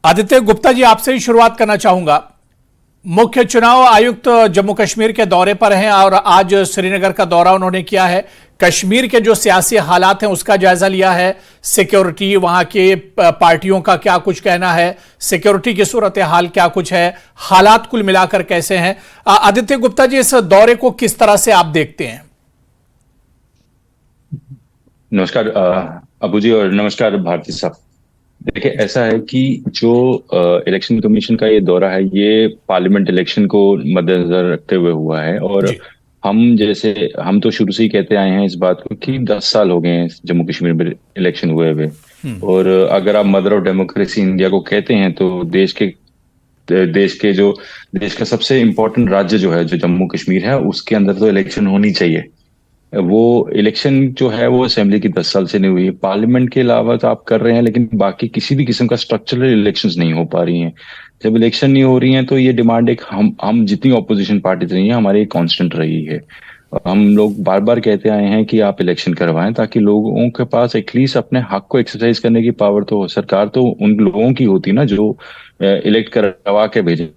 आदित्य गुप्ता जी, आपसे ही शुरुआत करना चाहूंगा। मुख्य चुनाव आयुक्त जम्मू कश्मीर के दौरे पर हैं और आज श्रीनगर का दौरा उन्होंने किया है। कश्मीर के जो सियासी हालात हैं उसका जायजा लिया है। सिक्योरिटी, वहां के पार्टियों का क्या कुछ कहना है, सिक्योरिटी की सूरत हाल क्या कुछ है, हालात कुल मिलाकर कैसे हैं। आदित्य गुप्ता जी, इस दौरे को किस तरह से आप देखते हैं? नमस्कार अबू जी, और नमस्कार भारती साहब। देखिए, ऐसा है कि जो इलेक्शन कमीशन का ये दौरा है, ये पार्लियामेंट इलेक्शन को मद्देनजर रखते हुए हुआ है। और जी। हम तो शुरू से ही कहते आए हैं इस बात को कि 10 साल हो गए हैं जम्मू कश्मीर में इलेक्शन हुए हुए। और अगर आप मदर ऑफ डेमोक्रेसी इंडिया को कहते हैं तो देश का सबसे इम्पोर्टेंट राज्य जो है, जो जम्मू कश्मीर है, उसके अंदर तो इलेक्शन होनी चाहिए। वो इलेक्शन जो है वो असेंबली की 10 साल से नहीं हुई है। पार्लियामेंट के अलावा तो आप कर रहे हैं, लेकिन बाकी किसी भी किस्म का स्ट्रक्चरल इलेक्शंस नहीं हो पा रही हैं। जब इलेक्शन नहीं हो रही हैं तो ये डिमांड एक हम जितनी ऑपोजिशन पार्टीज रही हैं, हमारी कांस्टेंट रही है। हम लोग बार बार कहते आए हैं कि आप इलेक्शन करवाएं ताकि लोगों के पास एटलीस्ट अपने हक को एक्सरसाइज करने की पावर तो हो। सरकार तो उन लोगों की होती ना जो इलेक्ट करवा के भेजे।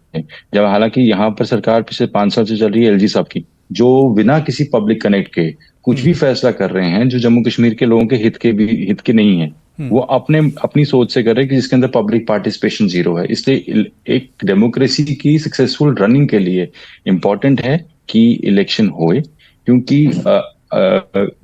जब हालांकि यहाँ पर सरकार पिछले 5 साल से चल रही है एलजी साहब की, जो बिना किसी पब्लिक कनेक्ट के कुछ भी फैसला कर रहे हैं जो जम्मू कश्मीर के लोगों के हित के नहीं है। वो अपनी सोच से कर रहे हैं कि जिसके अंदर पब्लिक पार्टिसिपेशन जीरो है। इसलिए एक डेमोक्रेसी की सक्सेसफुल रनिंग के लिए इम्पोर्टेंट है कि इलेक्शन होए, क्योंकि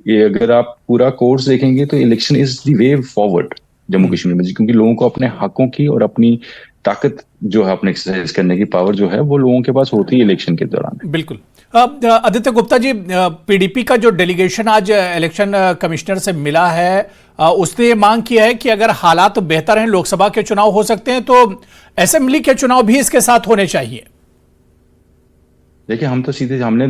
ये अगर आप पूरा कोर्स देखेंगे तो election is the way forward Jammu Kashmir में, क्योंकि लोगों को अपने हकों की और अपनी ताकत जो है, अपने एक्सरसाइज करने की पावर जो है, वो लोगों के पास होती है इलेक्शन के दौरान। बिल्कुल। आदित्य गुप्ता जी, पीडीपी का जो डेलीगेशन आज इलेक्शन कमिश्नर से मिला है, उसने ये मांग किया है कि अगर हालात बेहतर हैं, लोकसभा के चुनाव हो सकते हैं, तो असेंबली के चुनाव भी इसके साथ होने चाहिए। देखिए, हम तो सीधे हमने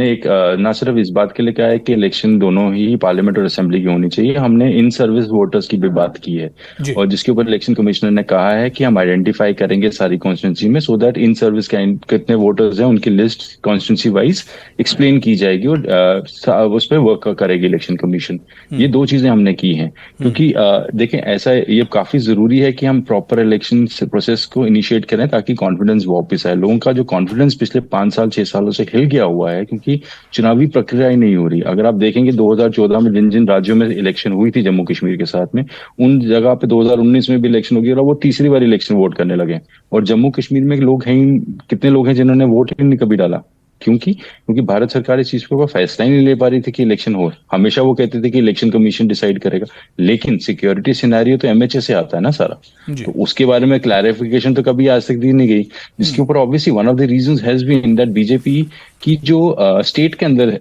एक ना सिर्फ इस बात के लिए कहा है कि इलेक्शन दोनों ही पार्लियामेंट और असेंबली की होनी चाहिए, हमने इन सर्विस वोटर्स की भी बात की है। और जिसके ऊपर इलेक्शन कमिश्नर ने कहा है कि हम आइडेंटिफाई करेंगे सारी कॉन्स्टिट्यूंसी में, सो दैट इन सर्विस कितने वोटर्स हैं उनकी लिस्ट कॉन्स्टिट्यूंसी वाइज एक्सप्लेन की जाएगी और उस पर वर्क करेगी इलेक्शन कमीशन। ये दो चीजें हमने की हैं, क्योंकि देखें, ऐसा ये काफी जरूरी है कि हम प्रॉपर इलेक्शन प्रोसेस को इनिशिएट करें ताकि कॉन्फिडेंस वापस आए। लोगों का जो कॉन्फिडेंस पिछले 5 साल 6 सालों से हिल गया हुआ है, क्योंकि चुनावी प्रक्रिया ही नहीं हो रही। अगर आप देखेंगे 2014 में जिन जिन राज्यों में इलेक्शन हुई थी जम्मू कश्मीर के साथ में, उन जगह पे 2019 में भी इलेक्शन हो गया और वो तीसरी बार इलेक्शन वोट करने लगे। और जम्मू कश्मीर में लोग हैं, कितने लोग हैं जिन्होंने वोट ही नहीं कभी डाला? क्योंकि भारत सरकार इस चीज के ऊपर फैसला ही नहीं ले पा रही थी कि इलेक्शन हो। हमेशा वो कहते थे कि इलेक्शन कमीशन डिसाइड करेगा, लेकिन सिक्योरिटी सिनेरियो तो एमएचए से आता है ना सारा। तो उसके बारे में क्लैरिफिकेशन तो कभी आज तक दी नहीं गई, जिसके ऊपर obviously one of the reasons has been that BJP की जो स्टेट के अंदर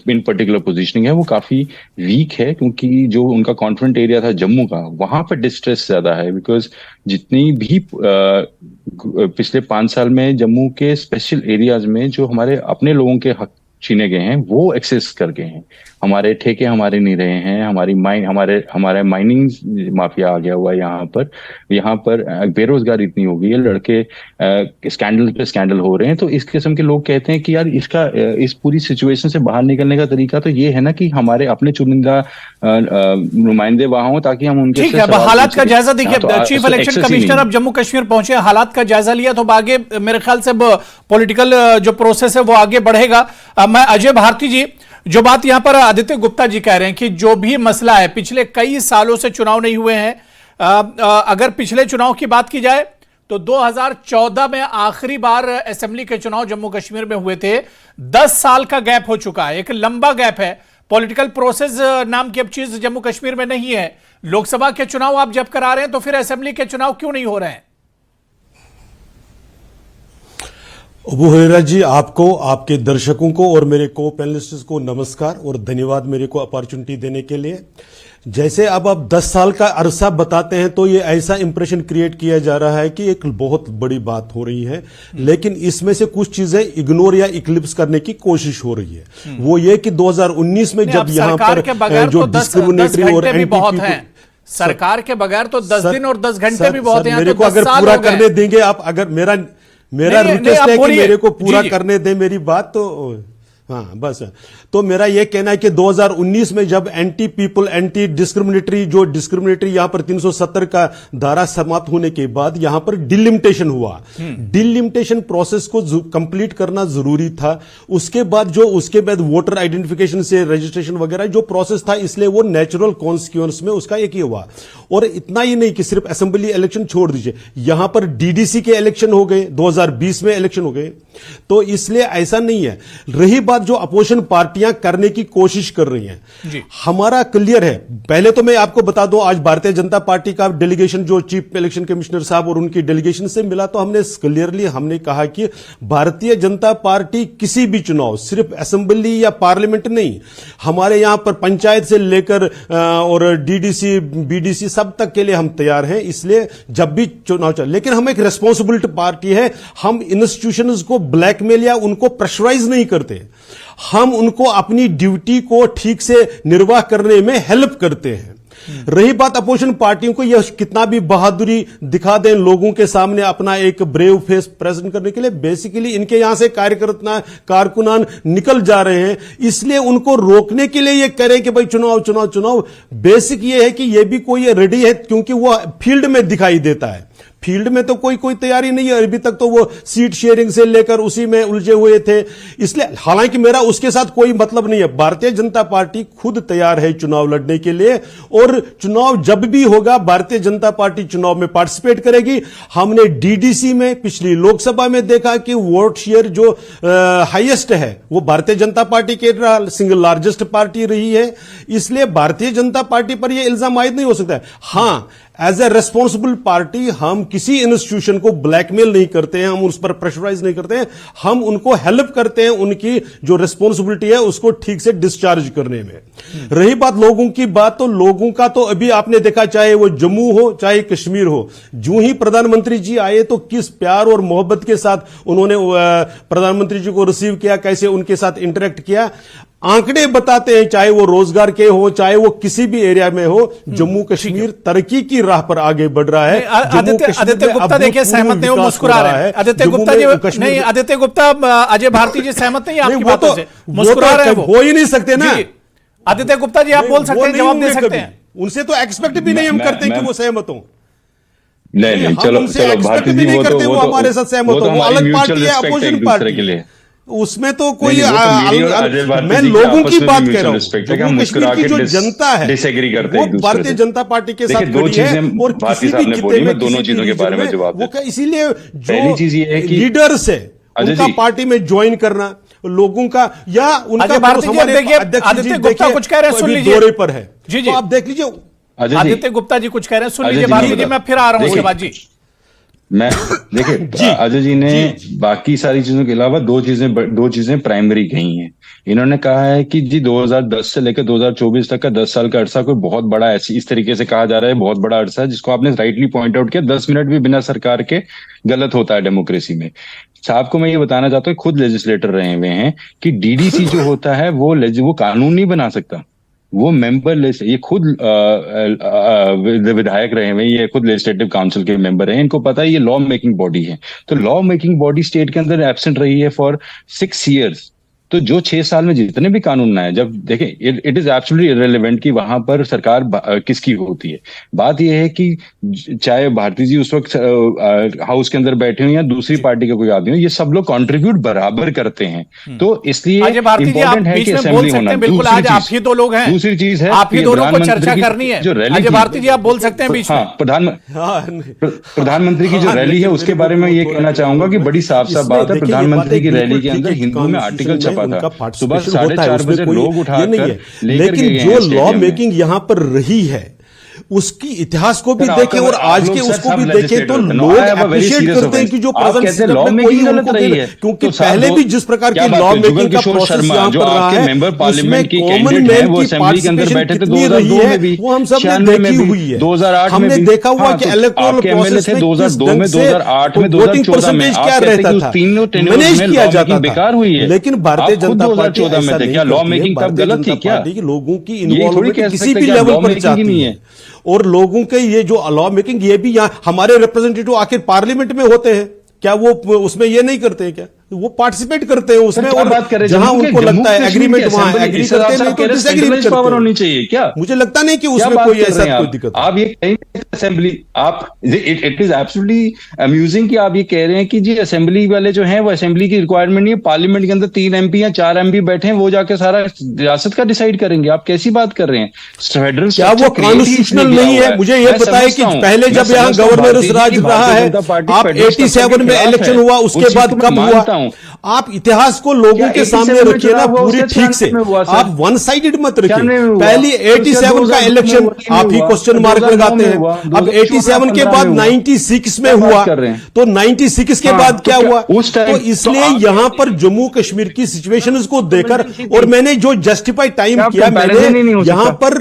इन पर्टिकुलर पोजीशनिंग है वो काफी वीक है, क्योंकि जो उनका कॉन्फिडेंट एरिया था जम्मू का, वहां पर डिस्ट्रेस ज्यादा है। बिकॉज जितनी भी पिछले 5 साल में जम्मू के स्पेशल एरियाज में जो हमारे अपने लोगों के हक छीने गए हैं, वो एक्सेस कर गए हैं। हमारे ठेके हमारे नहीं रहे हैं, हमारे माइनिंग माफिया आ गया हुआ है यहाँ पर बेरोजगारी इतनी हो गई है, लड़के स्कैंडल पे स्कैंडल हो रहे हैं। तो इस किस्म के लोग कहते हैं कि यार इस पूरी सिचुएशन से बाहर निकलने का तरीका तो ये है ना कि हमारे अपने चुनिंदा नुमाइंदे वहां हो, ताकि हम उनके ठीक है। हालात का जायजा देखिए, चीफ इलेक्शन कमिश्नर अब जम्मू कश्मीर पहुंचे, हालात का जायजा लिया, तो आगे मेरे ख्याल से पॉलिटिकल जो प्रोसेस है वो आगे बढ़ेगा। मैं अजय भारती जी, जो बात यहां पर आदित्य गुप्ता जी कह रहे हैं कि जो भी मसला है, पिछले कई सालों से चुनाव नहीं हुए हैं। अगर पिछले चुनाव की बात की जाए तो 2014 में आखिरी बार असेंबली के चुनाव जम्मू कश्मीर में हुए थे। 10 साल का गैप हो चुका है, एक लंबा गैप है। पॉलिटिकल प्रोसेस नाम की अब चीज जम्मू कश्मीर में नहीं है। लोकसभा के चुनाव आप जब करा रहे हैं तो फिर असेंबली के चुनाव क्यों नहीं हो रहे हैं? अबू हुरैरा जी, आपको, आपके दर्शकों को और मेरे को पैनलिस्ट्स को नमस्कार और धन्यवाद मेरे को अपॉर्चुनिटी देने के लिए। जैसे अब आप 10 साल का अरसा बताते हैं तो ये ऐसा इंप्रेशन क्रिएट किया जा रहा है कि एक बहुत बड़ी बात हो रही है, लेकिन इसमें से कुछ चीजें इग्नोर या इक्लिप्स करने की कोशिश हो रही है। वो ये कि 2019 में जब यहाँ पर जो डिस्क्रिमिनेटरी और एंटी, सरकार के बगैर तो 10 दिन और 10 घंटे भी बहुत हैं। मेरे को अगर पूरा करने देंगे आप, अगर मेरा रिक्वेस्ट है कि मेरे को पूरा करने दें मेरी बात, तो हाँ बस। तो मेरा यह कहना है कि 2019 में जब एंटी डिस्क्रिमिनेटरी यहां पर 370 का धारा समाप्त होने के बाद यहां पर डिलिमिटेशन हुआ। डिलिमिटेशन प्रोसेस को कंप्लीट करना जरूरी था। उसके बाद वोटर आइडेंटिफिकेशन से रजिस्ट्रेशन वगैरह जो प्रोसेस था, इसलिए वो नेचुरल कॉन्सिक्वेंस में उसका एक ही हुआ। और इतना ही नहीं कि सिर्फ असेंबली इलेक्शन छोड़ दीजिए, यहां पर डीडीसी के इलेक्शन हो गए, 2020 में इलेक्शन हो गए। तो इसलिए ऐसा नहीं है। रही बात जो अपोजिशन पार्टियां करने की कोशिश कर रही हैं, हमारा क्लियर है। पहले तो मैं आपको बता दूं, आज भारतीय जनता पार्टी का डेलीगेशन जो चीफ इलेक्शन कमिश्नर साहब और उनकी डेलीगेशन से मिला, तो हमने कहा कि भारतीय जनता पार्टी किसी भी चुनाव, सिर्फ असेंबली या पार्लियामेंट नहीं, हमारे यहां पर पंचायत से लेकर और डीडीसी बीडीसी सब तक के लिए हम तैयार हैं। इसलिए जब भी चुनाव चले, लेकिन हम एक रेस्पॉन्सिबिलिटी पार्टी है। हम इंस्टीट्यूशंस को ब्लैकमेल या उनको प्रेशराइज नहीं करते, हम उनको अपनी ड्यूटी को ठीक से निर्वाह करने में हेल्प करते हैं। रही बात अपोजिशन पार्टियों को, यह कितना भी बहादुरी दिखा दें लोगों के सामने अपना एक ब्रेव फेस प्रेजेंट करने के लिए, बेसिकली इनके यहां से कार्यकर्ता कारकुनान निकल जा रहे हैं। इसलिए उनको रोकने के लिए यह करें कि भाई चुनाव चुनाव चुनाव। बेसिक यह है कि यह भी कोई रेडी है, क्योंकि वह फील्ड में दिखाई देता है। फील्ड में तो कोई तैयारी नहीं है। अभी तक तो वो सीट शेयरिंग से लेकर उसी में उलझे हुए थे। इसलिए हालांकि मेरा उसके साथ कोई मतलब नहीं है। भारतीय जनता पार्टी खुद तैयार है चुनाव लड़ने के लिए, और चुनाव जब भी होगा भारतीय जनता पार्टी चुनाव में पार्टिसिपेट करेगी। हमने डीडीसी में पिछली लोकसभा में देखा कि वोट शेयर जो हाईएस्ट है वो भारतीय जनता पार्टी के सिंगल लार्जेस्ट पार्टी रही है। इसलिए भारतीय जनता पार्टी पर यह इल्जाम आयद नहीं हो सकता है। हां, एज ए रेस्पॉन्सिबल पार्टी हम किसी इंस्टीट्यूशन को ब्लैकमेल नहीं करते हैं, हम उस पर प्रेशराइज नहीं करते हैं। हम उनको हेल्प करते हैं उनकी जो रिस्पॉन्सिबिलिटी है उसको ठीक से डिस्चार्ज करने में। रही बात लोगों की बात, तो लोगों का तो अभी आपने देखा, चाहे वो जम्मू हो चाहे कश्मीर हो, जो ही प्रधानमंत्री जी आए तो किस प्यार और मोहब्बत के साथ उन्होंने प्रधानमंत्री जी को रिसीव किया, कैसे उनके साथ इंटरेक्ट किया। आंकड़े बताते हैं, चाहे वो रोजगार के हो चाहे वो किसी भी एरिया में हो, जम्मू कश्मीर तरक्की की राह पर आगे बढ़ रहा है। आदित्य गुप्ता देखिए सहमत नहीं, वो मुस्कुरा रहे हैं। आदित्य गुप्ता जी नहीं, आदित्य गुप्ता अजय भारती जी सहमत नहीं है आपकी बातों से, मुस्कुरा रहे हैं। हो ही नहीं सकते ना आदित्य गुप्ता जी, आप बोल सकते हैं, जवाब दे सकते हैं। उनसे तो एक्सपेक्ट भी नहीं हम करते कि वो सहमत हो। नहीं, चलो भारती जी, वो हमारे साथ सहमत हो। वो अलग पार्टी है, अपोजिशन पार्टी के लिए, उसमें तो कोई मैं लोगों की बात कह रहा हूं। जम्मू कश्मीर की जो जनता है डिसएग्री करते हैं, वो भारतीय जनता पार्टी के साथ खड़ी है। और किसी भी किते में दोनों चीजों के बारे में जवाब वो इसीलिए जो चीज ये है कि लीडर्स है उनका पार्टी में ज्वाइन करना, लोगों का या उनका आदित्य गुप्ता कुछ कह रहे हैं, सुन लीजिए, दौरे पर है जी जी, आप देख लीजिए। आदित्य गुप्ता जी कुछ कह रहे हैं, सुन लीजिए भारती जी, मैं फिर आ रहा हूं उसके बाद जी। मैं देखिए अजय जी ने बाकी सारी चीजों के अलावा दो चीजें प्राइमरी कही हैं। इन्होंने कहा है कि जी 2010 से लेकर 2024 तक का 10 साल का अरसा कोई बहुत बड़ा इस तरीके से कहा जा रहा है, बहुत बड़ा अरसा है, जिसको आपने राइटली पॉइंट आउट किया। 10 मिनट भी बिना सरकार के गलत होता है डेमोक्रेसी में। साहब को मैं ये बताना चाहता हूँ, खुद लेजिस्लेटर रहे हुए हैं, कि डीडीसी जो होता है वो कानून नहीं बना सकता, वो मेंबर ये खुद विधायक रहे हुए, ये खुद लेजिस्लेटिव काउंसिल के मेंबर हैं, इनको पता है ये लॉ मेकिंग बॉडी है। तो लॉ मेकिंग बॉडी स्टेट के अंदर एब्सेंट रही है फॉर 6 years। तो जो 6 साल में जितने भी कानून आए, जब देखें इट इज एब्सोल्युटली इररिलेवेंट कि वहां पर सरकार किसकी होती है। बात यह है कि चाहे भारती जी उस वक्त हाउस के अंदर बैठे हो या दूसरी पार्टी का कोई आदमी हो, ये सब लोग कंट्रीब्यूट बराबर करते हैं। तो इसलिए इंपॉर्टेंट है कि असेंबली होना। बिल्कुल, आज आप ही दो लोग हैं, दूसरी चीज है आप ही दोनों को चर्चा करनी है। जो रैली, भारती जी आप बोल सकते हैं बीच में। प्रधानमंत्री की जो रैली है उसके बारे में ये कहना चाहूंगा कि बड़ी साफ साफ बात है। प्रधानमंत्री की रैली के अंदर हिंदू में आर्टिकल छपा था, सुबह 4:30 बजे लोग उठाकर लेकिन जो लॉ मेकिंग यहां पर रही है उसकी इतिहास को भी देखें और आज के उसको भी देखें, तो लोग अप्रिशिएट करते हैं कि जो प्रेजेंट लॉ मेकिंग गलत रही है। क्योंकि पहले भी जिस प्रकार की लॉ मेकिंग का प्रोसेस यहां पर रहा है, मेंबर पार्लियामेंट की कॉमन मैन की असेंबली के अंदर बैठे थे 2002 में भी, वो हम सब ने देखी हुई है। 2008 में हमने देखा हुआ कि इलेक्टोरल प्रोसेस में 2002 में, 2008 में, 2014 में क्या रहता था, मैनेज किया जाता बेकार हुई है। लेकिन भारतीय जनता पार्टी 2014 में थे, क्या लॉ मेकिंग तब गलत थी क्या? लोगों की इन्वॉल्वमेंट किसी भी लेवल पर चाहती है, और लोगों के ये जो लॉ मेकिंग, ये भी यहां हमारे रिप्रेजेंटेटिव आखिर पार्लियामेंट में होते हैं, क्या वो उसमें ये नहीं करते हैं क्या? वो पार्टिसिपेट करते हैं उसमें, और बात करें जहां उनको लगता है एग्रीमेंट वहां एग्री करते हैं, नहीं तो डिसएग्री पावर होनी चाहिए क्या? मुझे लगता नहीं कि उसमें कोई ऐसा कोई दिक्कत। आप ये कहेंगे असेंबली, आप इट इज एब्सोल्युटली अम्यूजिंग कि आप ये कह रहे हैं कि जी असेंबली वाले जो हैं वो असेंबली की रिक्वायरमेंट नहीं है, पार्लियामेंट के अंदर 3 MP या 4 MP बैठे हैं, वो जाके सारा रियासत का डिसाइड करेंगे। आप कैसी बात कर रहे हैं? फेडरल क्या वो कॉन्स्टिट्यूशनल नहीं है? मुझे ये बताएं कि पहले जब यहाँ गवर्नर राज रहा है, आप 87 में इलेक्शन हुआ, उसके बाद कब हुआ? आप इतिहास को लोगों के सामने रखिए ना पूरी ठीक से, आप वन साइडेड मत रखिए। पहले 87 का इलेक्शन आप ही क्वेश्चन मार्क लगाते हैं। अब 87 के बाद 96 में हुआ, तो 96 के बाद क्या हुआ? तो इसलिए यहां पर जम्मू कश्मीर की सिचुएशंस को देखकर, और मैंने जो जस्टिफाई टाइम किया, मैंने यहां पर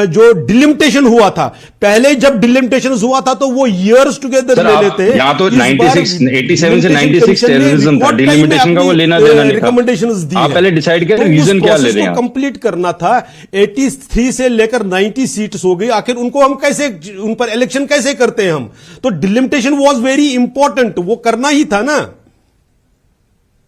जो डिलिमिटेशन हुआ था, पहले जब डिलिमिटेशन हुआ था तो वो ईयर्स टुगेदर ले लेते हैं। यहां तो 87 से 96 टेररिज्म था, डिलिमिटेशन का वो लेना देना नहीं था। रिकमेंडेशंस दी, आप पहले डिसाइड करें रीजन क्या ले रहे हैं। कंप्लीट करना था। 83 से लेकर 90 सीट्स हो गई, आखिर उनको हम कैसे, उन पर इलेक्शन कैसे करते हैं हम? तो डिलिमिटेशन वाज वेरी इंपॉर्टेंट, वो करना ही था ना।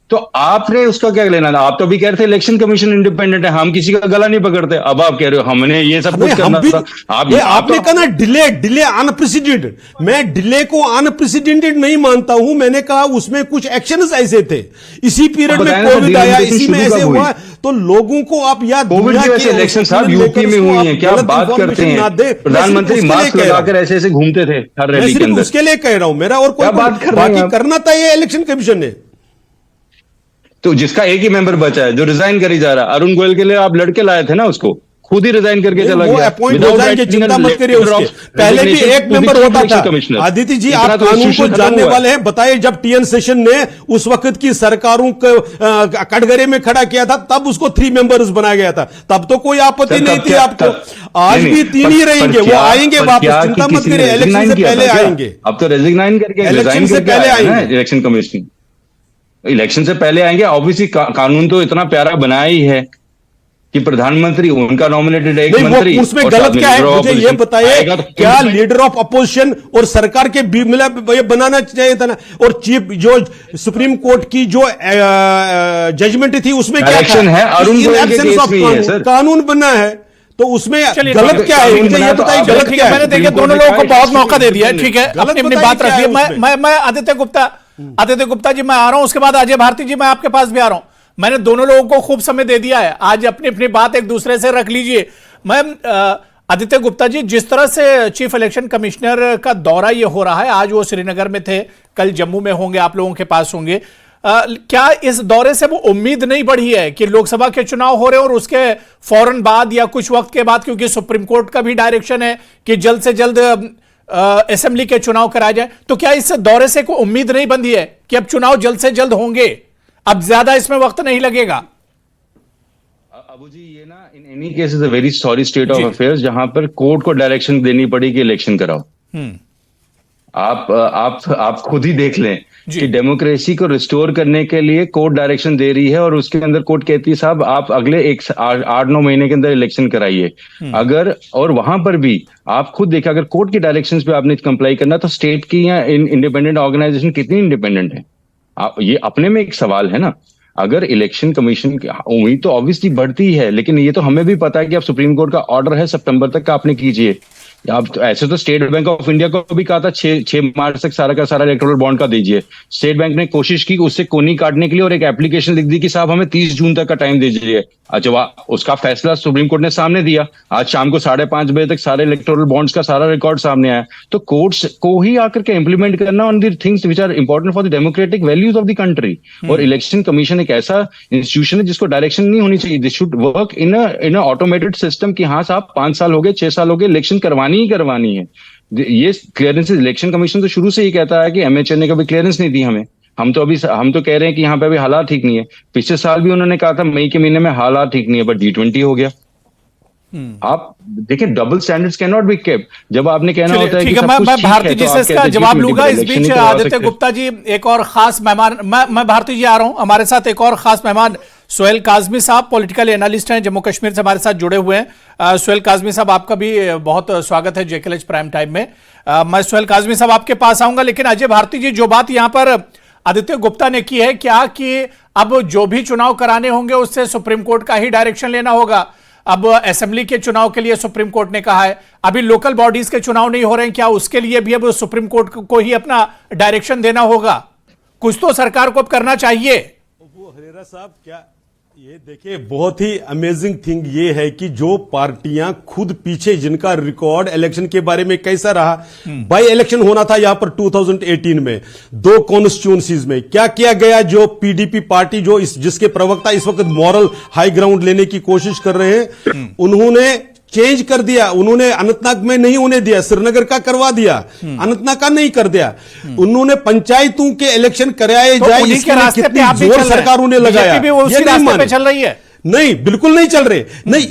तो आपने उसका क्या लेना था? आप तो भी कह रहे थे इलेक्शन कमीशन इंडिपेंडेंट है, हम किसी का गला नहीं पकड़ते। अब आप कह रहे हो हमने ये सब कुछ करना था। आपने कहा ना डिले अनप्रेसिडेंटेड, मैं डिले को अनप्रेसिडेंटेड नहीं मानता हूं। मैंने कहा उसमें कुछ एक्शंस ऐसे थे, इसी पीरियड में कोविड आया, इसी में ऐसे हुआ, तो लोगों को आप याद, कोविड की वजह से इलेक्शन साहब यूपी में हुई है, क्या बात करते हैं? प्रधानमंत्री मास्क लगाकर ऐसे ऐसे घूमते थे हर रैली के अंदर। उसके लिए कह रहा हूं, मेरा और कोई बात बाकी करना था ये इलेक्शन कमीशन ने। तो जिसका एक ही मेंबर बचा है जो रिजाइन कर ही जा रहा है, अरुण गोयल के लिए आप लड़के लाए थे ना, उसको खुद ही रिजाइन करके चला गया। अपॉइंट हो जाएंगे, चिंता मत करिए उसके। पहले भी एक मेंबर होता था। आदित्य जी, आप कानून को जानने वाले हैं, बताइए जब TN सेशन ने उस वक्त की सरकारों को कटघरे में खड़ा किया था, तब उसको 3 मेंबर्स बनाया गया था, तब तो कोई आपत्ति नहीं थी आपको। आज भी 3 ही रहेंगे, वो आएंगे वापस, चिंता मत करिए, इलेक्शन से पहले आएंगे। अब तो रिजाइन करके इलेक्शन से पहले आएंगे, इलेक्शन कमीशन इलेक्शन से पहले आएंगे। ऑब्वियसली कानून तो इतना प्यारा बनाया ही है कि प्रधानमंत्री उनका नॉमिनेटेड एक मंत्री, उसमें गलत क्या है? मुझे ये बताइए, क्या लीडर ऑफ अपोजिशन और सरकार के मतलब ये बनाना चाहिए था ना? और चीफ जो सुप्रीम कोर्ट की जो जजमेंट थी उसमें क्या है? अरुण गोयल के केस में है सर, कानून बना है, तो उसमें गलत क्या है? मुझे ये बताइए गलत क्या है? मैंने देखिए दोनों लोगों को बहुत मौका दे दिया है, ठीक है, अपनी बात रखिए। मैं आदित्य गुप्ता जी मैं आ रहा हूं, उसके बाद अजय भारती जी मैं आपके पास भी आ रहा हूं। मैंने दोनों लोगों को खूब समय दे दिया है, आज अपनी अपनी बात एक दूसरे से रख लीजिए। मैं आदित्य गुप्ता जी, जिस तरह से चीफ इलेक्शन कमिश्नर का दौरा ये हो रहा है, आज वो श्रीनगर में थे, कल जम्मू में होंगे, आप लोगों के पास होंगे, क्या इस दौरे से वो उम्मीद नहीं बढ़ी है कि लोकसभा के चुनाव हो रहे हैं और उसके फौरन बाद या कुछ वक्त के बाद, क्योंकि सुप्रीम कोर्ट का भी डायरेक्शन है कि जल्द से जल्द असेंबली के चुनाव कराए जाए, तो क्या इस दौरे से कोई उम्मीद नहीं बंधी है कि अब चुनाव जल्द से जल्द होंगे, अब ज्यादा इसमें वक्त नहीं लगेगा? अबू जी, ये ना in any case is a very sorry state of affairs, जहां पर कोर्ट को डायरेक्शन देनी पड़ी कि इलेक्शन कराओ। आप खुद ही देख लें कि डेमोक्रेसी को रिस्टोर करने के लिए कोर्ट डायरेक्शन दे रही है, और उसके अंदर कोर्ट कहती है साहब आप अगले 8-9 महीने के अंदर इलेक्शन कराइए। अगर, और वहां पर भी आप खुद देखिए, अगर कोर्ट की डायरेक्शंस पे आपने कंप्लाई करना, तो स्टेट की या इंडिपेंडेंट ऑर्गेनाइजेशन कितनी इंडिपेंडेंट है? ये अपने में एक सवाल है ना। अगर इलेक्शन कमीशन की उम्मीद तो ऑब्वियसली बढ़ती है, लेकिन ये तो हमें भी पता है कि अब सुप्रीम कोर्ट का ऑर्डर है सितंबर तक का, आपने कीजिए। अब तो ऐसे तो स्टेट बैंक ऑफ इंडिया को भी कहा था 6 मार्च तक सारा का सारा इलेक्टोरल बॉन्ड का दीजिए। स्टेट बैंक ने कोशिश की उससे कोनी काटने के लिए, और एक एप्लीकेशन लिख दी कि साहब हमें 30 जून तक का टाइम दीजिए। अच्छा, उसका फैसला सुप्रीम कोर्ट ने सामने दिया। आज शाम को 5:30 बजे तक सारे इलेक्टोरल बॉन्ड्स का सारा रिकॉर्ड सामने आया। तो कोर्ट्स को ही आकर के इंप्लीमेंट करना on the things which are important for the democratic values of the country. और इलेक्शन कमीशन एक ऐसा इंस्टीट्यूशन है जिसको डायरेक्शन नहीं होनी चाहिए। This should work in a automated system कि हाँ साहब 5 साल हो गए, 6 साल हो गए, इलेक्शन करवानी ही करवानी है। ये क्लियरेंस, इलेक्शन कमीशन तो शुरू से ही कहता है कि MHA ने कभी क्लियरेंस नहीं दी हमें। हम तो कह रहे हैं कि यहाँ पे अभी हालात ठीक नहीं है। पिछले साल भी उन्होंने कहा था मई के महीने में हालात ठीक नहीं है, बट G20 हो गया। आप देखिए, double standards can not be kept. जब आपने कहना होता है कि सब कुछ ठीक है, भारती जी से इसका जवाब लूंगा। इस बीच आदित्य गुप्ता जी, एक और खास मेहमान, मैं भारती जी आ रहा हूं, हमारे साथ एक और खास मेहमान सोहेल काजमी साहब, पॉलिटिकल एनालिस्ट हैं, जम्मू कश्मीर से हमारे साथ जुड़े हुए हैं। सोहेल काजमी साहब, आपका भी बहुत स्वागत है JKLH प्राइम टाइम में। मैं सोहेल काजमी साहब आपके पास आऊंगा, लेकिन अजय भारती जी, जो बात यहां पर आदित्य गुप्ता ने की है क्या कि अब जो भी चुनाव कराने होंगे उससे सुप्रीम कोर्ट का ही डायरेक्शन लेना होगा। अब असेंबली के चुनाव के लिए सुप्रीम कोर्ट ने कहा है, अभी लोकल बॉडीज के चुनाव नहीं हो रहे हैं, क्या उसके लिए भी अब सुप्रीम कोर्ट को ही अपना डायरेक्शन देना होगा? कुछ तो सरकार को अब करना चाहिए। वो हरेरा साहब, क्या ये देखिए, बहुत ही अमेजिंग थिंग ये है कि जो पार्टियां खुद पीछे, जिनका रिकॉर्ड इलेक्शन के बारे में कैसा रहा, बाई इलेक्शन होना था यहां पर 2018 में 2 कॉन्स्टिट्यूंसीज में, क्या किया गया? जो पीडीपी पार्टी, जो जिसके प्रवक्ता इस वक्त मॉरल हाई ग्राउंड लेने की कोशिश कर रहे हैं, उन्होंने चेंज कर दिया। उन्होंने अनंतनाग में नहीं होने दिया, श्रीनगर का करवा दिया, अनंतनाग का नहीं कर दिया। उन्होंने पंचायतों के इलेक्शन कराए जाए, इसके लिए कितनी जोर सरकारों ने लगाया। ये नहीं माने। चल रही है नहीं, बिल्कुल नहीं चल रहे। नहीं,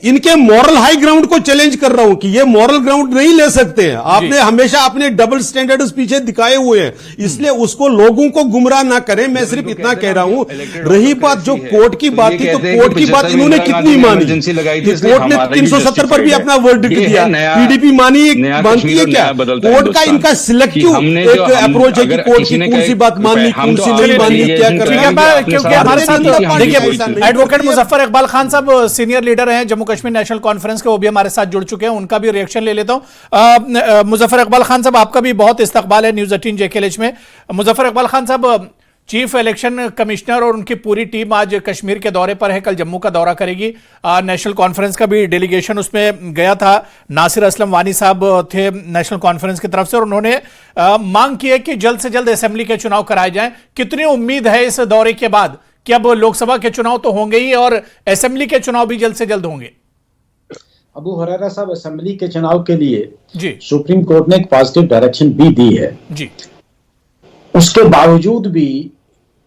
इनके मॉरल हाई ग्राउंड को चैलेंज कर रहा हूं कि ये मॉरल ग्राउंड नहीं ले सकते हैं। आपने हमेशा अपने डबल स्टैंडर्ड्स पीछे दिखाए हुए हैं, इसलिए उसको लोगों को गुमराह ना करें। मैं सिर्फ इतना कह रहा हूं, रही बात जो कोर्ट की बात थी, तो कोर्ट की बात इन्होंने कितनी मानी? कोर्ट ने 370 पर भी अपना वर्डिक्ट दिया, पीडीपी मानती है क्या? कोर्ट का इनका सिलेक्टिव एक अप्रोच है कि कोर्ट की कौन सी बात माननी, कौन सी नहीं माननी, क्या करना। क्योंकि हमारे साथ देखिए एडवोकेट मुजफ्फर इकबाल खान साहब सीनियर लीडर हैं जम्मू कश्मीर नेशनल कॉन्फ्रेंस के, वो भी हमारे साथ जुड़ चुके हैं, उनका भी रिएक्शन ले लेता हूं। मुजफ्फर इकबाल खान साहब, आपका भी बहुत इस्तकबाल है न्यूज़ 18 JKLH में। मुजफ्फर इकबाल खान साहब, चीफ इलेक्शन कमिश्नर और उनकी पूरी टीम आज कश्मीर के दौरे पर है, कल जम्मू का दौरा करेगी। नेशनल कॉन्फ्रेंस का भी डेलीगेशन उसमें गया था। नासिर असलम वानी साहब थे नेशनल कॉन्फ्रेंस की तरफ से, और उन्होंने मांग की है कि जल्द से जल्द असेंबली के चुनाव कराए जाएं। कितनी उम्मीद है इस दौरे के बाद कि अब लोकसभा के चुनाव तो होंगे ही और असेंबली के चुनाव भी जल्द से जल्द होंगे? अबू हुरैरा साहब, असेंबली के चुनाव के लिए जी सुप्रीम कोर्ट ने एक पॉजिटिव डायरेक्शन भी दी है जी। उसके बावजूद भी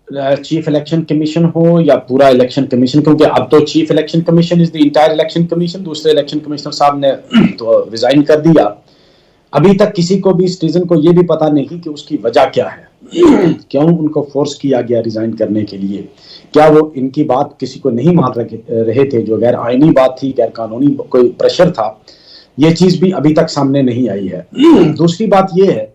चीफ इलेक्शन कमीशन हो या पूरा इलेक्शन कमीशन, क्योंकि अब तो chief election commission is the entire election commission, दूसरे इलेक्शन कमिश्नर साहब ने तो रिजाइन कर दिया। अभी तक किसी को भी, सिटीजन को यह भी पता नहीं कि उसकी वजह क्या है, क्यों उनको फोर्स किया गया रिजाइन करने के लिए। क्या वो इनकी बात किसी को नहीं मान रहे थे? जो गैर आईनी बात थी, गैर कानूनी कोई प्रेशर था, ये चीज भी अभी तक सामने नहीं आई है। दूसरी बात ये है,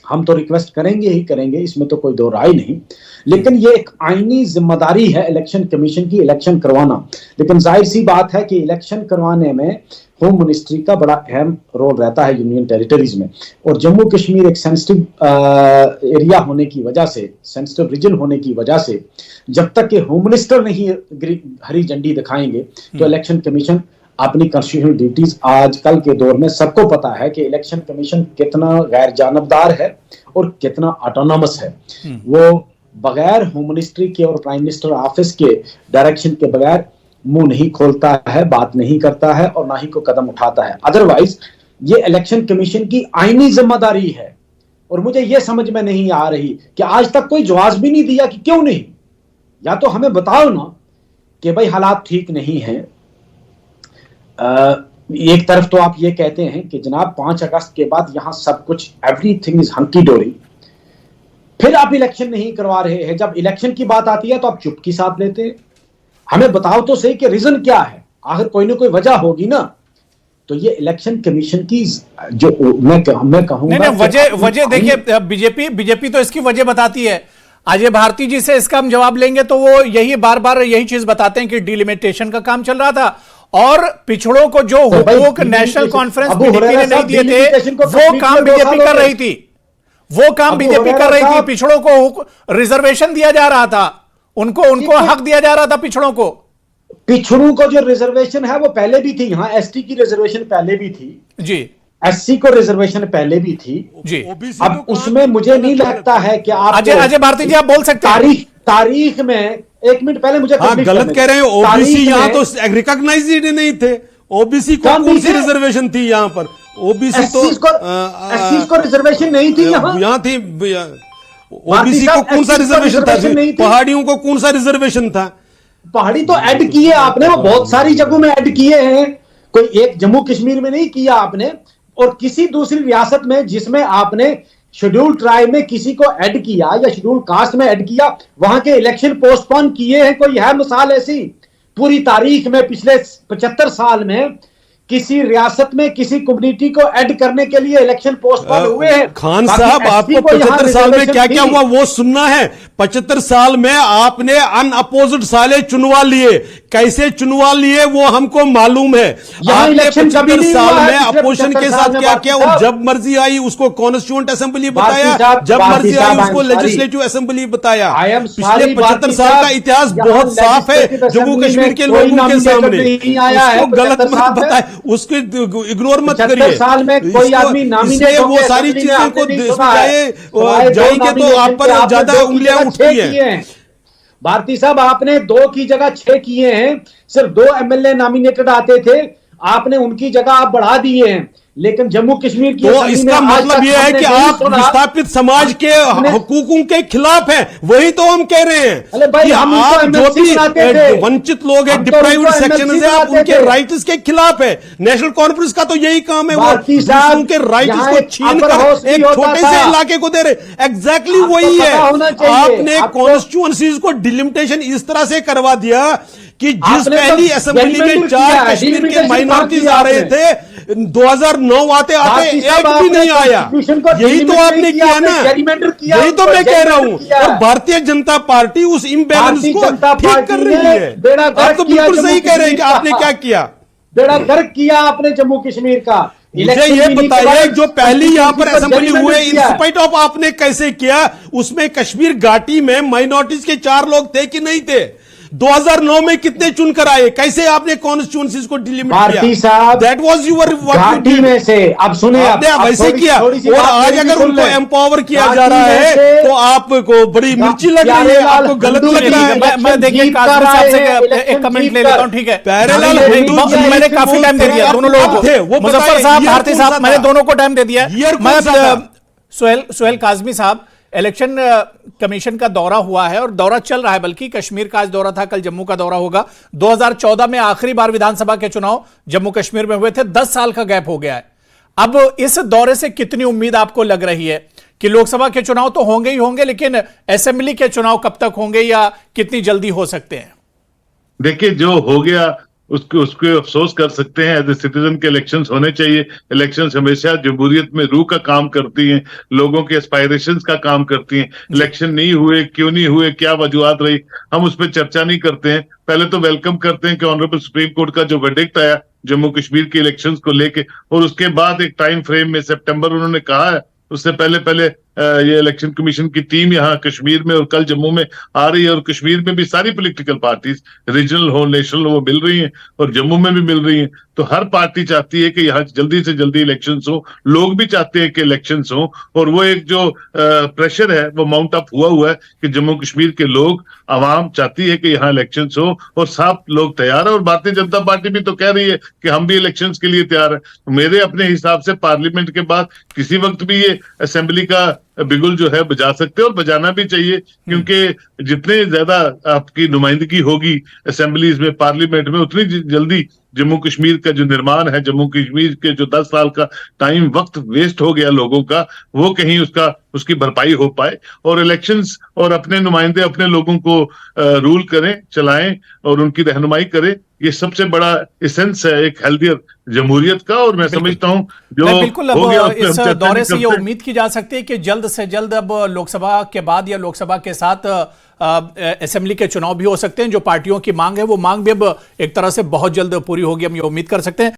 हम तो रिक्वेस्ट करेंगे ही करेंगे, इसमें तो कोई दो राय नहीं, लेकिन ये एक आईनी जिम्मेदारी है इलेक्शन कमीशन की, इलेक्शन करवाना। लेकिन जाहिर सी बात है कि इलेक्शन करवाने में होम मिनिस्ट्री का बड़ा अहम रोल रहता है यूनियन टेरिटरीज में, और जम्मू कश्मीर एक सेंसिटिव एरिया होने की वजह से, सेंसिटिव रीजन होने की वजह से, जब तक कि होम मिनिस्टर नहीं हरी झंडी दिखाएंगे तो इलेक्शन कमीशन अपनी कॉन्स्टिट्यूशनल ड्यूटीज, आजकल के दौर में सबको पता है कि इलेक्शन कमीशन कितना गैर जानबदार है और कितना ऑटोनॉमस है। वो बगैर होम मिनिस्ट्री के और प्राइम मिनिस्टर ऑफिस के डायरेक्शन के बगैर मुंह नहीं खोलता है, बात नहीं करता है और ना ही को कदम उठाता है। अदरवाइज ये इलेक्शन कमीशन की आईनी जिम्मेदारी है, और मुझे ये समझ में नहीं आ रही कि आज तक कोई जवाब भी नहीं दिया कि क्यों नहीं। या तो हमें बताओ ना कि भाई हालात ठीक नहीं है। एक तरफ तो आप ये कहते हैं कि जनाब 5 अगस्त के बाद यहां सब कुछ, एवरीथिंग इज हंकी डोरी, फिर आप इलेक्शन नहीं करवा रहे हैं। जब इलेक्शन की बात आती है तो आप चुप की साथ लेते हैं। हमें बताओ तो सही कि रीजन क्या है, आखिर कोई ना कोई वजह होगी ना। तो ये इलेक्शन कमीशन की जो मैं कहूंगा, नहीं, वजह देखिए, बीजेपी तो इसकी वजह बताती है। अजय भारती जी से इसका हम जवाब लेंगे तो वो यही बार बार यही चीज बताते हैं कि डिलिमिटेशन का काम चल रहा था और पिछड़ों को जो हुकूक नेशनल कॉन्फ्रेंस बीजेपी ने नहीं दिए थे वो काम बीजेपी कर रही थी, वो काम बीजेपी कर रही थी। पिछड़ों को रिजर्वेशन दिया जा रहा था, उनको हक दिया जा रहा था पिछड़ों को। पिछड़ों को जो रिजर्वेशन है वो पहले भी थी, यहाँ एसटी की रिजर्वेशन पहले भी थी जी, एससी को रिजर्वेशन पहले भी थी जी। अब उसमें मुझे नहीं लगता है कि आप अजय भारती जी आप बोल सकते हैं तारीख में, एक मिनट पहले मुझे गलत कह रहे हैं। ओबीसी यहाँ तो रिकॉग्नाइज्ड नहीं थे। ओबीसी को कौन सी रिजर्वेशन थी यहाँ पर? ओबीसी तो एससी को रिजर्वेशन नहीं थी, यहाँ थी। ओबीसी को कौन सा रिजर्वेशन था? पहाड़ियों को कौन सा रिजर्वेशन था? पहाड़ी तो ऐड किए आपने, वो बहुत सारी जगहों में ऐड किए हैं, कोई एक जम्मू कश्मीर में नहीं किया आपने। और किसी दूसरी रियासत में जिसमें आपने शेड्यूल ट्राइब में किसी को ऐड किया या शेड्यूल कास्ट में ऐड किया, वहां के इलेक्शन पोस्टपोन किए हैं? कोई है मिसाल ऐसी पूरी तारीख में पिछले 75 साल में किसी रियासत में किसी कम्युनिटी को ऐड करने के लिए इलेक्शन पोस्टपोन हुए हैं। खान साहब, आपको 75 साल में क्या क्या हुआ वो सुनना है। 75 साल में आपने अनअपोज्ड साले चुनवा लिए, कैसे चुनवा लिए वो हमको मालूम है। आपने 75 साल में अपोजिशन के साथ क्या किया, और जब मर्जी आई उसको कॉन्स्टिट्यूएंट असेंबली बताया, जब मर्जी आई उसको लेजिस्लेटिव असेंबली बताया। पिछले 75 साल का इतिहास बहुत साफ है जम्मू कश्मीर के लोगों के सामने, उसको गलत मत बताए, उसको इग्नोर मत करिए। साल में कोई आदमी इसलिए वो सारी चीजें को जाएंगे तो आप पर ज्यादा उंगलियां उठती हैं। भारती साहब, आपने 2 की जगह 6 किए हैं। सिर्फ 2 एमएलए नॉमिनेटेड आते थे, आपने उनकी जगह आप बढ़ा दिए हैं। लेकिन जम्मू कश्मीर की तो इसका मतलब यह है कि आप विस्थापित समाज के हकूकों के खिलाफ हैं, वही तो हम कह रहे हैं कि आप जो भी वंचित लोग हैं, डिप्राइव्ड सेक्शन है, आप उनके राइट्स के खिलाफ है। नेशनल कॉन्फ्रेंस का तो यही काम है, वो दूसरों के राइट्स को छीन कर एक छोटे से इलाके को दे रहे। एग्जैक्टली वही है। आपने कॉन्स्टिट्यूएंसीज को डिलिमिटेशन इस तरह से करवा दिया कि जिस पहली असेंबली में 4 कश्मीर के माइनॉरिटीज आ रहे थे, 2009 आते आते एक भी नहीं आया। यही तो आपने किया ना, यही तो मैं कह रहा हूं। और भारतीय जनता पार्टी उस इम्बैलेंस को ठीक कर रही है। आप तो बिल्कुल सही कह रहे हैं कि आपने क्या किया, बेड़ा गर्क किया आपने जम्मू कश्मीर का। मुझे ये बताइए, जो पहली यहां पर असेंबली हुए इन स्पाइट ऑफ आपने कैसे किया, उसमें कश्मीर घाटी में माइनॉरिटीज के 4 लोग थे कि नहीं थे? 2009 में कितने चुनकर आए, कैसे आपने कॉन्स्टिट्यूएंसीज को डिलिमिट किया? दैट वाज योर घाटी में से। अब सुने, आपने वैसे किया, और आज अगर उनको एम्पावर किया जा रहा है तो आपको बड़ी मिर्ची लग रही है, आपको गलत लग रहा है। मैं देखिए काजमी साहब से एक कमेंट ले लेता हूं, ठीक है? पैरेलल मैंने काफी टाइम दे दिया दोनों लोगों को, मुजफ्फर साहब, भारती साहब, मैंने दोनों को टाइम दे दिया। सुहेल काजमी साहब, इलेक्शन कमीशन का दौरा हुआ है और दौरा चल रहा है, बल्कि कश्मीर का आज दौरा था, कल जम्मू का दौरा होगा। 2014 में आखिरी बार विधानसभा के चुनाव जम्मू कश्मीर में हुए थे, 10 साल का गैप हो गया है। अब इस दौरे से कितनी उम्मीद आपको लग रही है कि लोकसभा के चुनाव तो होंगे ही होंगे, लेकिन असेंबली के चुनाव कब तक होंगे या कितनी जल्दी हो सकते हैं? देखिए, जो हो गया उसको अफसोस कर सकते हैं। एज ए सिटीजन के इलेक्शंस होने चाहिए। इलेक्शंस हमेशा जमहूरियत में रूह का काम करती हैं, लोगों के एस्पायरेशंस का काम करती हैं। इलेक्शन नहीं हुए, क्यों नहीं हुए, क्या वजूहत रही, हम उस पर चर्चा नहीं करते हैं। पहले तो वेलकम करते हैं कि ऑनरेबल सुप्रीम कोर्ट का जो वर्डिक्ट आया जम्मू कश्मीर के इलेक्शंस को लेके, और उसके बाद एक टाइम फ्रेम में सितंबर उन्होंने कहा है, उससे पहले ये इलेक्शन कमीशन की टीम यहाँ कश्मीर में और कल जम्मू में आ रही है। और कश्मीर में भी सारी पॉलिटिकल पार्टीज, रीजनल हो नेशनल हो, वो मिल रही हैं, और जम्मू में भी मिल रही हैं। तो हर पार्टी चाहती है कि यहाँ जल्दी से जल्दी इलेक्शंस हो, लोग भी चाहते हैं कि इलेक्शंस हो। और वो एक जो प्रेशर है वो माउंट अप हुआ है कि जम्मू कश्मीर के लोग, आवाम चाहती है कि यहाँ इलेक्शंस हो, और सब लोग तैयार है। और भारतीय जनता पार्टी भी तो कह रही है कि हम भी इलेक्शंस के लिए तैयार है। तो मेरे अपने हिसाब से पार्लियामेंट के बाद किसी वक्त भी ये असेंबली का बिगुल जो है बजा सकते हैं, और बजाना भी चाहिए, क्योंकि जितने ज्यादा आपकी नुमाइंदगी होगी असेंबलीज में, पार्लियामेंट में, उतनी जल्दी जम्मू कश्मीर का जो निर्माण है, जम्मू कश्मीर के जो 10 साल का टाइम वक्त वेस्ट हो गया लोगों का, वो कहीं उसकी भरपाई हो पाए, और इलेक्शंस और अपने नुमाइंदे अपने लोगों को रूल करें, चलाएं और उनकी रहनुमाई करें। ये सबसे बड़ा एसेंस है एक हेल्दियर जमहूरियत का। और मैं समझता हूं जो बिल्कुल अब इस दौरे से ये उम्मीद की जा सकती है कि जल्द से जल्द अब लोकसभा के बाद या लोकसभा के साथ असेंबली के चुनाव भी हो सकते हैं। जो पार्टियों की मांग है वो मांग भी अब एक तरह से बहुत जल्द पूरी होगी, हम ये उम्मीद कर सकते हैं।